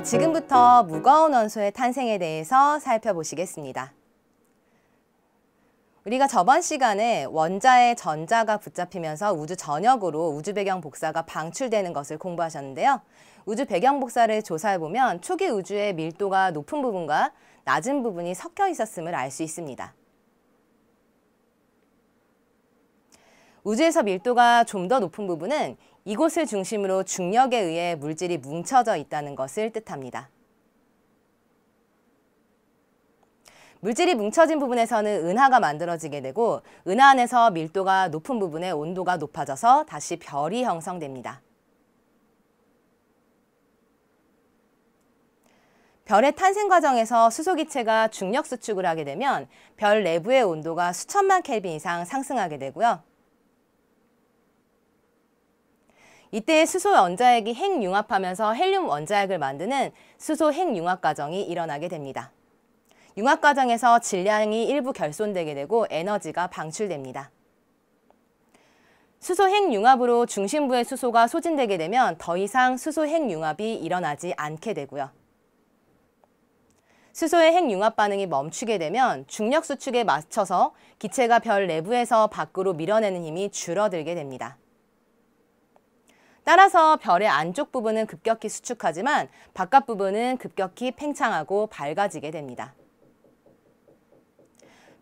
지금부터 무거운 원소의 탄생에 대해서 살펴보시겠습니다. 우리가 저번 시간에 원자의 전자가 붙잡히면서 우주 전역으로 우주 배경 복사가 방출되는 것을 공부하셨는데요. 우주 배경 복사를 조사해보면 초기 우주의 밀도가 높은 부분과 낮은 부분이 섞여 있었음을 알 수 있습니다. 우주에서 밀도가 좀 더 높은 부분은 이곳을 중심으로 중력에 의해 물질이 뭉쳐져 있다는 것을 뜻합니다. 물질이 뭉쳐진 부분에서는 은하가 만들어지게 되고 은하 안에서 밀도가 높은 부분의 온도가 높아져서 다시 별이 형성됩니다. 별의 탄생 과정에서 수소기체가 중력 수축을 하게 되면 별 내부의 온도가 수천만 켈빈 이상 상승하게 되고요. 이때 수소 원자핵이 핵융합하면서 헬륨 원자핵을 만드는 수소 핵융합 과정이 일어나게 됩니다. 융합 과정에서 질량이 일부 결손되게 되고 에너지가 방출됩니다. 수소 핵융합으로 중심부의 수소가 소진되게 되면 더 이상 수소 핵융합이 일어나지 않게 되고요. 수소의 핵융합 반응이 멈추게 되면 중력 수축에 맞춰서 기체가 별 내부에서 밖으로 밀어내는 힘이 줄어들게 됩니다. 따라서 별의 안쪽 부분은 급격히 수축하지만 바깥 부분은 급격히 팽창하고 밝아지게 됩니다.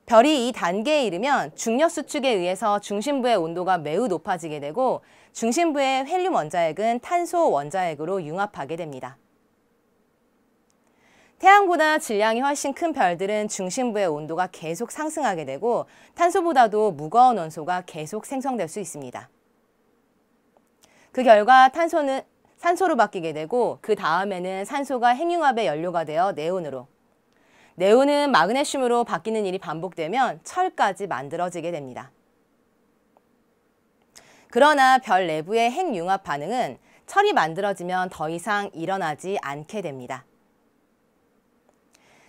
별이 이 단계에 이르면 중력 수축에 의해서 중심부의 온도가 매우 높아지게 되고 중심부의 헬륨 원자핵은 탄소 원자핵으로 융합하게 됩니다. 태양보다 질량이 훨씬 큰 별들은 중심부의 온도가 계속 상승하게 되고 탄소보다도 무거운 원소가 계속 생성될 수 있습니다. 그 결과 탄소는 산소로 바뀌게 되고 그 다음에는 산소가 핵융합의 연료가 되어 네온으로, 네온은 마그네슘으로 바뀌는 일이 반복되면 철까지 만들어지게 됩니다. 그러나 별 내부의 핵융합 반응은 철이 만들어지면 더 이상 일어나지 않게 됩니다.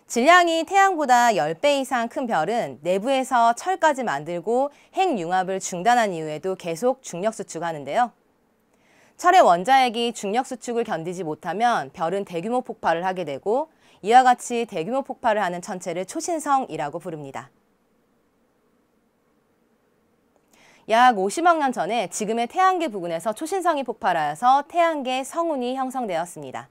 질량이 태양보다 10배 이상 큰 별은 내부에서 철까지 만들고 핵융합을 중단한 이후에도 계속 중력 수축하는데요. 철의 원자핵이 중력 수축을 견디지 못하면 별은 대규모 폭발을 하게 되고 이와 같이 대규모 폭발을 하는 천체를 초신성이라고 부릅니다. 약 50억 년 전에 지금의 태양계 부근에서 초신성이 폭발하여서 태양계 성운이 형성되었습니다.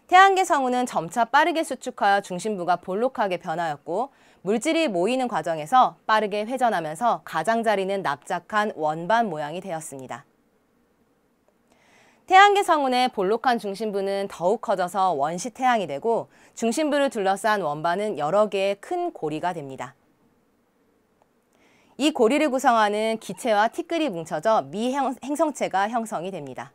태양계 성운은 점차 빠르게 수축하여 중심부가 볼록하게 변하였고 물질이 모이는 과정에서 빠르게 회전하면서 가장자리는 납작한 원반 모양이 되었습니다. 태양계 성운의 볼록한 중심부는 더욱 커져서 원시 태양이 되고 중심부를 둘러싼 원반은 여러 개의 큰 고리가 됩니다. 이 고리를 구성하는 기체와 티끌이 뭉쳐져 미행성체가 형성이 됩니다.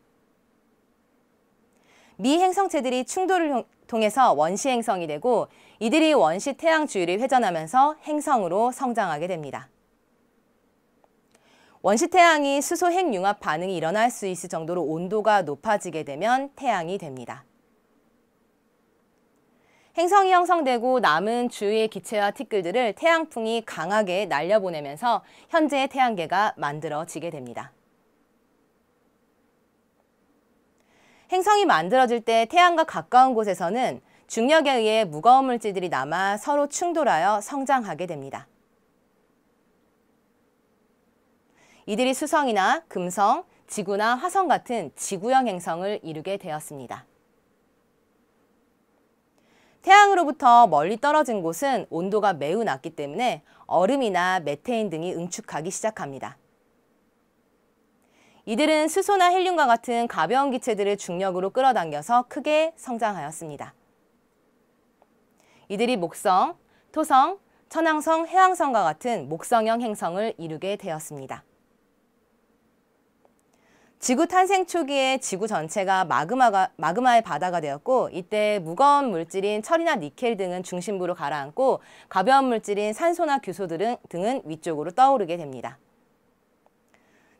미행성체들이 충돌을 통해서 원시 행성이 되고 이들이 원시 태양 주위를 회전하면서 행성으로 성장하게 됩니다. 원시 태양이 수소 핵융합 반응이 일어날 수 있을 정도로 온도가 높아지게 되면 태양이 됩니다. 행성이 형성되고 남은 주위의 기체와 티끌들을 태양풍이 강하게 날려보내면서 현재의 태양계가 만들어지게 됩니다. 행성이 만들어질 때 태양과 가까운 곳에서는 중력에 의해 무거운 물질들이 남아 서로 충돌하여 성장하게 됩니다. 이들이 수성이나 금성, 지구나 화성 같은 지구형 행성을 이루게 되었습니다. 태양으로부터 멀리 떨어진 곳은 온도가 매우 낮기 때문에 얼음이나 메테인 등이 응축하기 시작합니다. 이들은 수소나 헬륨과 같은 가벼운 기체들을 중력으로 끌어당겨서 크게 성장하였습니다. 이들이 목성, 토성, 천왕성, 해왕성과 같은 목성형 행성을 이루게 되었습니다. 지구 탄생 초기에 지구 전체가 마그마의 바다가 되었고 이때 무거운 물질인 철이나 니켈 등은 중심부로 가라앉고 가벼운 물질인 산소나 규소 등은 위쪽으로 떠오르게 됩니다.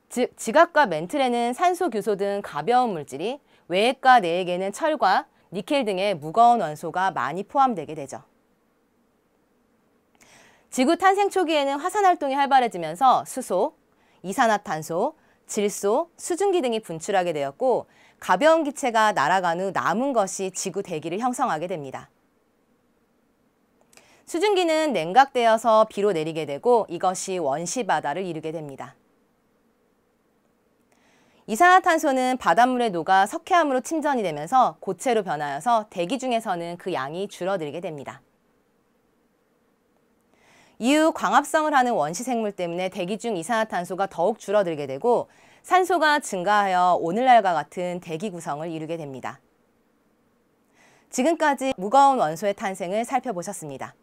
즉 지각과 멘틀에는 산소, 규소 등 가벼운 물질이, 외핵과 내핵에는 철과 니켈 등의 무거운 원소가 많이 포함되게 되죠. 지구 탄생 초기에는 화산 활동이 활발해지면서 수소, 이산화탄소, 질소, 수증기 등이 분출하게 되었고 가벼운 기체가 날아간 후 남은 것이 지구 대기를 형성하게 됩니다. 수증기는 냉각되어서 비로 내리게 되고 이것이 원시바다를 이루게 됩니다. 이산화탄소는 바닷물에 녹아 석회암으로 침전이 되면서 고체로 변하여서 대기 중에서는 그 양이 줄어들게 됩니다. 이후 광합성을 하는 원시 생물 때문에 대기 중 이산화탄소가 더욱 줄어들게 되고 산소가 증가하여 오늘날과 같은 대기 구성을 이루게 됩니다. 지금까지 무거운 원소의 탄생을 살펴보셨습니다.